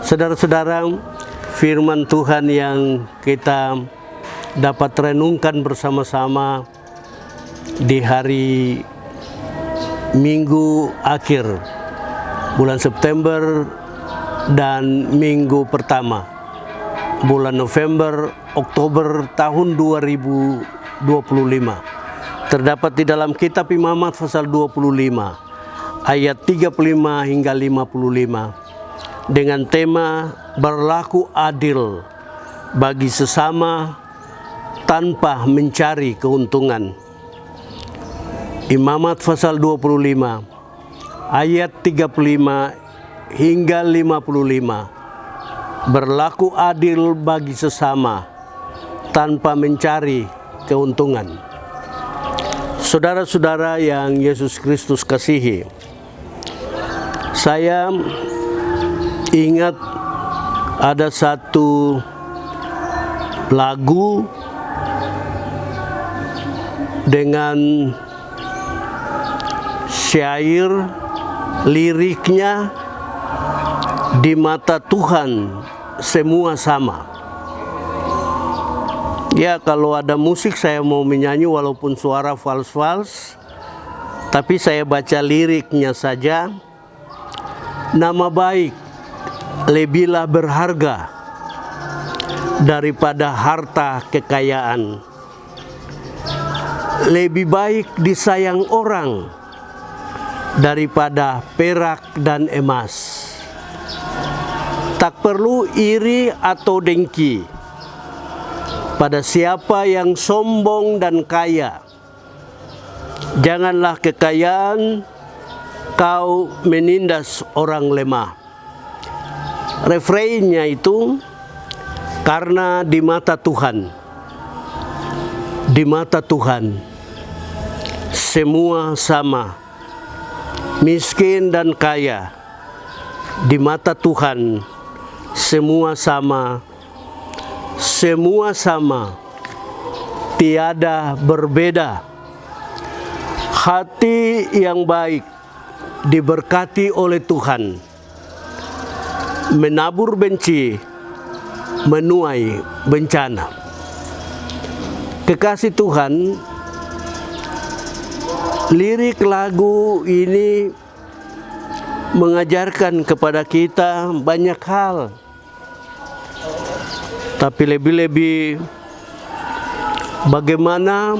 Saudara-saudara, firman Tuhan yang kita dapat renungkan bersama-sama di hari Minggu akhir bulan September dan minggu pertama bulan November Oktober tahun 2025 terdapat di dalam kitab Imamat pasal 25 ayat 35 hingga 55 dengan tema berlaku adil bagi sesama tanpa mencari keuntungan. Imamat pasal 25 ayat 35 hingga 55. Berlaku adil bagi sesama tanpa mencari keuntungan. Saudara-saudara yang Yesus Kristus kasihi, saya ingat ada satu lagu dengan syair liriknya, di mata Tuhan semua sama. Ya, kalau ada musik saya mau menyanyi walaupun suara fals-fals, tapi saya baca liriknya saja. Nama baik lebihlah berharga daripada harta kekayaan. Lebih baik disayang orang daripada perak dan emas. Tak perlu iri atau dengki pada siapa yang sombong dan kaya. Janganlah kekayaan kau menindas orang lemah. Refrainnya itu, karena di mata Tuhan semua sama, miskin dan kaya. Di mata Tuhan semua sama, tiada berbeda. Hati yang baik diberkati oleh Tuhan. Menabur benci, menuai bencana. Kekasih Tuhan, lirik lagu ini mengajarkan kepada kita banyak hal. Tapi lebih-lebih bagaimana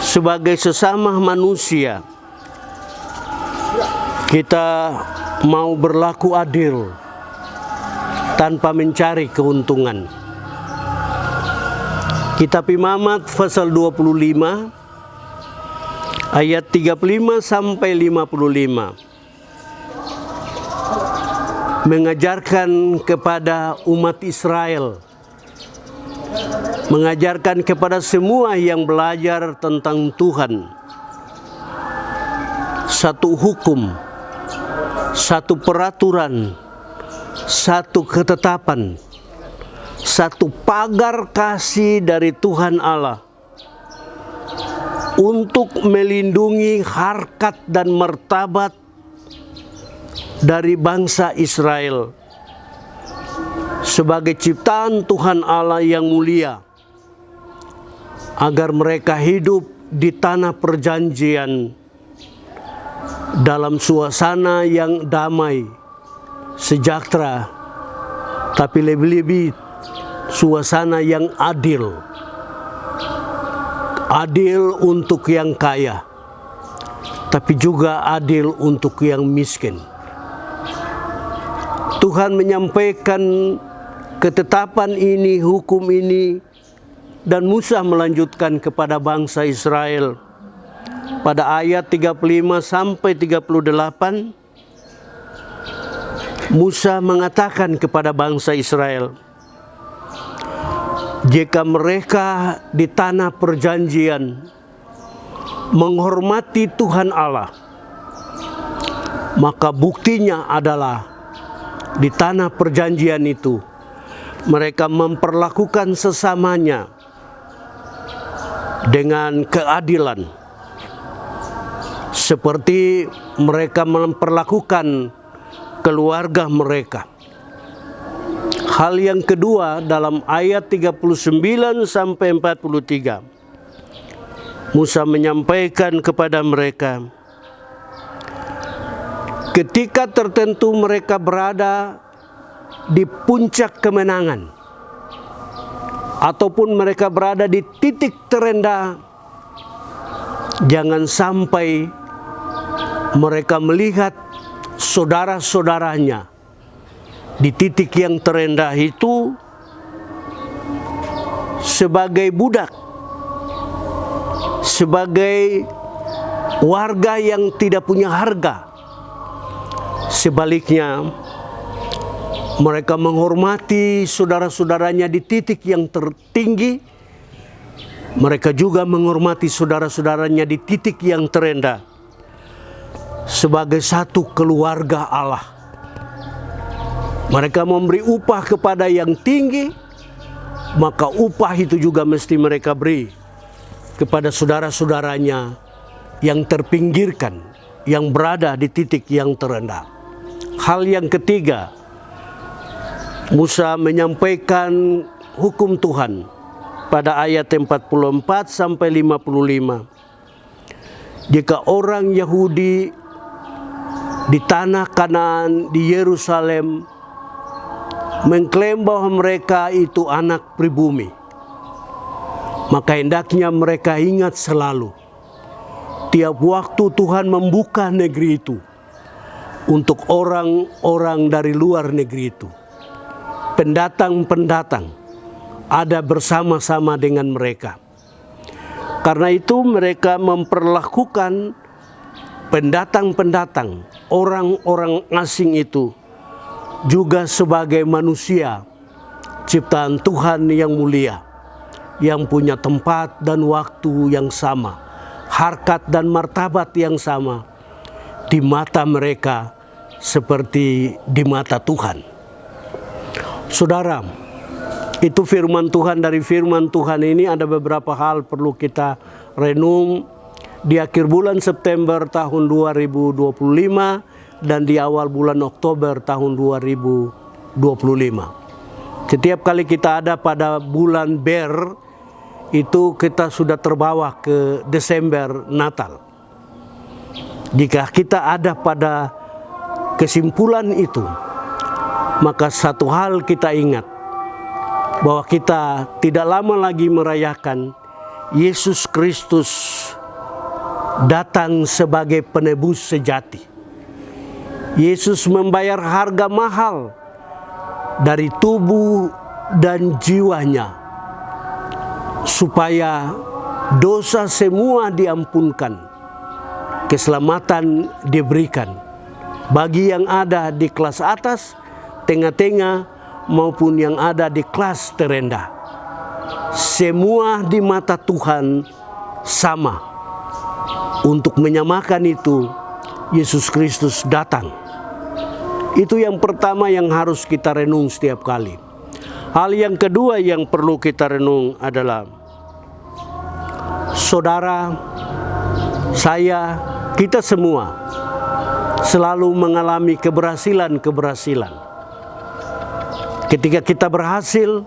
sebagai sesama manusia kita mau berlaku adil tanpa mencari keuntungan. Kitab Imamat pasal 25 ayat 35 sampai 55 mengajarkan kepada umat Israel, mengajarkan kepada semua yang belajar tentang Tuhan, satu hukum, satu peraturan, satu ketetapan, satu pagar kasih dari Tuhan Allah untuk melindungi harkat dan martabat dari bangsa Israel sebagai ciptaan Tuhan Allah yang mulia, agar mereka hidup di tanah perjanjian dalam suasana yang damai, sejahtera, tapi lebih-lebih suasana yang adil. Adil untuk yang kaya, tapi juga adil untuk yang miskin. Tuhan menyampaikan ketetapan ini, hukum ini, dan Musa melanjutkan kepada bangsa Israel. Pada ayat 35 sampai 38, Musa mengatakan kepada bangsa Israel, jika mereka di tanah perjanjian menghormati Tuhan Allah, maka buktinya adalah di tanah perjanjian itu mereka memperlakukan sesamanya dengan keadilan, seperti mereka memperlakukan keluarga mereka. Hal yang kedua, dalam ayat 39 sampai 43, Musa menyampaikan kepada mereka, ketika tertentu mereka berada di puncak kemenangan, ataupun mereka berada di titik terendah, jangan sampai mereka melihat saudara-saudaranya di titik yang terendah itu sebagai budak, sebagai warga yang tidak punya harga. Sebaliknya, mereka menghormati saudara-saudaranya di titik yang tertinggi. Mereka juga menghormati saudara-saudaranya di titik yang terendah sebagai satu keluarga Allah. Mereka memberi upah kepada yang tinggi, maka upah itu juga mesti mereka beri kepada saudara-saudaranya yang terpinggirkan, yang berada di titik yang terendah. Hal yang ketiga, Musa menyampaikan hukum Tuhan pada ayat 44 sampai 55. Jika orang Yahudi di tanah Kanaan, di Yerusalem, mengklaim bahwa mereka itu anak pribumi, maka hendaknya mereka ingat selalu, tiap waktu Tuhan membuka negeri itu untuk orang-orang dari luar negeri itu. Pendatang-pendatang ada bersama-sama dengan mereka. Karena itu mereka memperlakukan pendatang-pendatang, orang-orang asing itu juga sebagai manusia ciptaan Tuhan yang mulia, yang punya tempat dan waktu yang sama, harkat dan martabat yang sama di mata mereka seperti di mata Tuhan. Saudara, itu firman Tuhan. Dari firman Tuhan ini ada beberapa hal perlu kita renung di akhir bulan September tahun 2025 dan di awal bulan Oktober tahun 2025. Setiap kali kita ada pada bulan Ber, itu kita sudah terbawa ke Desember, Natal. Jika kita ada pada kesimpulan itu, maka satu hal kita ingat, bahwa kita tidak lama lagi merayakan Yesus Kristus datang sebagai penebus sejati. Yesus membayar harga mahal dari tubuh dan jiwanya supaya dosa semua diampunkan, keselamatan diberikan bagi yang ada di kelas atas, tengah-tengah, maupun yang ada di kelas terendah. Semua di mata Tuhan sama. Untuk menyamakan itu, Yesus Kristus datang. Itu yang pertama yang harus kita renung setiap kali. Hal yang kedua yang perlu kita renung adalah, saudara, saya, kita semua selalu mengalami keberhasilan-keberhasilan. Ketika kita berhasil,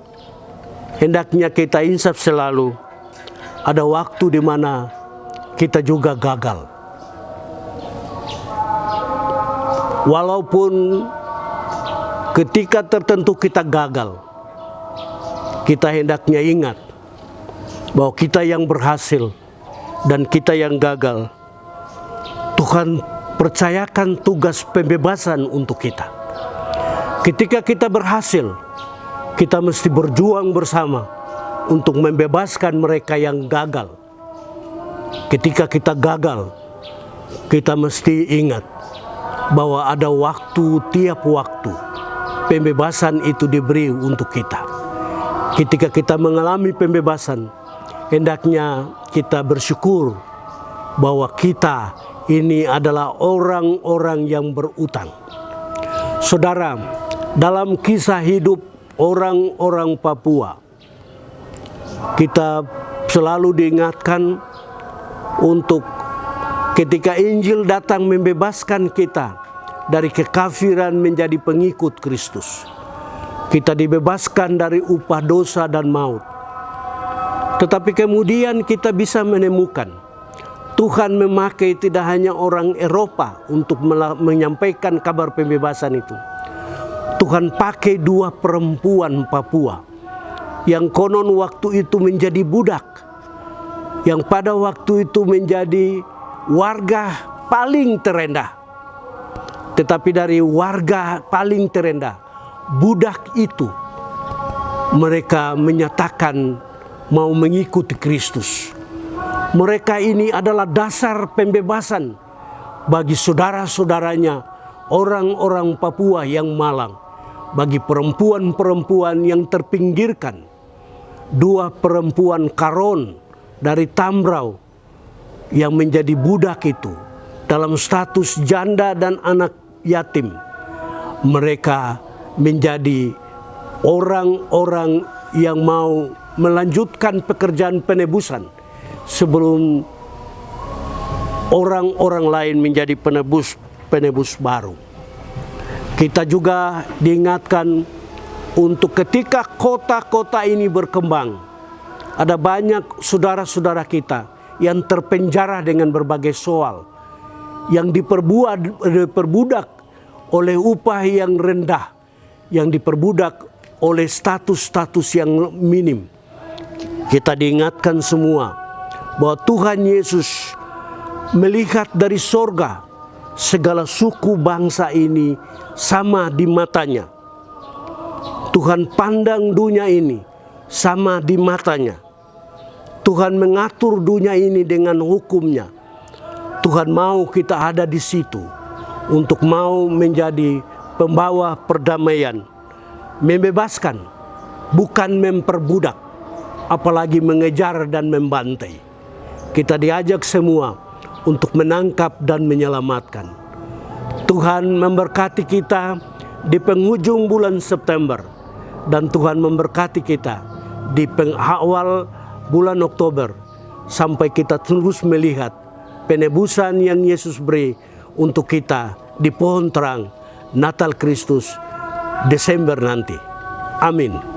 hendaknya kita insaf selalu. Ada waktu di mana kita juga gagal. Walaupun ketika tertentu kita gagal, kita hendaknya ingat bahwa kita yang berhasil dan kita yang gagal, Tuhan percayakan tugas pembebasan untuk kita. Ketika kita berhasil, kita mesti berjuang bersama untuk membebaskan mereka yang gagal. Ketika kita gagal, kita mesti ingat bahwa ada waktu, tiap waktu pembebasan itu diberi untuk kita. Ketika kita mengalami pembebasan, hendaknya kita bersyukur bahwa kita ini adalah orang-orang yang berutang. Saudara, dalam kisah hidup orang-orang Papua, kita selalu diingatkan untuk ketika Injil datang membebaskan kita dari kekafiran menjadi pengikut Kristus. Kita dibebaskan dari upah dosa dan maut. Tetapi kemudian kita bisa menemukan Tuhan memakai tidak hanya orang Eropa untuk menyampaikan kabar pembebasan itu. Tuhan pakai 2 perempuan Papua yang konon waktu itu menjadi budak, yang pada waktu itu menjadi warga paling terendah. Tetapi dari warga paling terendah, budak itu, mereka menyatakan mau mengikuti Kristus. Mereka ini adalah dasar pembebasan bagi saudara-saudaranya, orang-orang Papua yang malang, bagi perempuan-perempuan yang terpinggirkan. 2 perempuan Karon dari Tambrau yang menjadi budak itu dalam status janda dan anak yatim. Mereka menjadi orang-orang yang mau melanjutkan pekerjaan penebusan sebelum orang-orang lain menjadi penebus baru. Kita juga diingatkan untuk ketika kota-kota ini berkembang, ada banyak saudara-saudara kita yang terpenjara dengan berbagai soal, yang diperbudak oleh upah yang rendah, yang diperbudak oleh status-status yang minim. Kita diingatkan semua bahwa Tuhan Yesus melihat dari sorga segala suku bangsa ini sama di matanya. Tuhan pandang dunia ini sama di matanya. Tuhan mengatur dunia ini dengan hukumnya. Tuhan mau kita ada di situ untuk mau menjadi pembawa perdamaian, membebaskan, bukan memperbudak, apalagi mengejar dan membantai. Kita diajak semua untuk menangkap dan menyelamatkan. Tuhan memberkati kita di penghujung bulan September, dan Tuhan memberkati kita di awal bulan Oktober, sampai kita terus melihat penebusan yang Yesus beri untuk kita di pohon terang Natal Kristus Desember nanti. Amin.